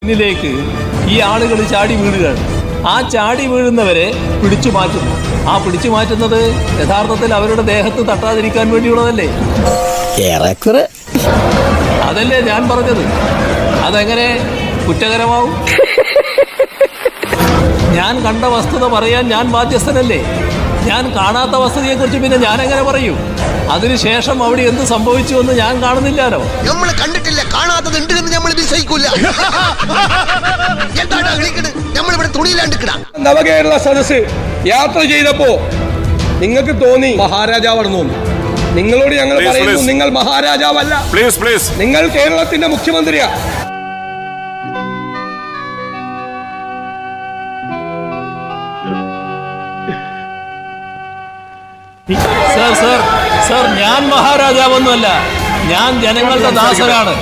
പിന്നിലേക്ക് ഈ ആളുകൾ ചാടി വീഴുകയാണ്. ആ ചാടി വീഴുന്നവരെ പിടിച്ചു മാറ്റുന്നു. ആ പിടിച്ചു മാറ്റുന്നത് യഥാർത്ഥത്തിൽ അവരുടെ ദേഹത്ത് തട്ടാതിരിക്കാൻ വേണ്ടിയുള്ളതല്ലേ? അതല്ലേ ഞാൻ പറഞ്ഞത്. അതെങ്ങനെ കുറ്റകരമാവും? ഞാൻ കണ്ട വസ്തുത പറയാൻ ഞാൻ ബാധ്യസ്ഥനല്ലേ? ഞാൻ കാണാത്ത വസ്തുതയെക്കുറിച്ച് പിന്നെ ഞാൻ എങ്ങനെ പറയൂ? അതിനുശേഷം അവിടെ എന്ത് സംഭവിച്ചു എന്ന് ഞാൻ കാണുന്നില്ലാലോ. നമ്മൾ കണ്ടിട്ടില്ല, കാണാത്തത് ഉണ്ട് എന്ന് നമ്മൾ വിശ്വസിക്കൂല. എന്താണ് വിളിക്കണത്? നമ്മളിവിടെ തുണിയിലാണ്ടിക്കണ. നവകേരള സദസ് യാത്ര ചെയ്തപ്പോ നിങ്ങൾക്ക് തോന്നി മഹാരാജാവാണെന്ന് തോന്നി. നിങ്ങളോട് ഞങ്ങൾ പറയുന്നു, നിങ്ങൾ മഹാരാജാവല്ല. നിങ്ങൾ കേരളത്തിന്റെ മുഖ്യമന്ത്രിയാ. സർ ഞാൻ മഹാരാജാവൊന്നുമല്ല. ഞാൻ ജനങ്ങളുടെ ദാസനാണ്.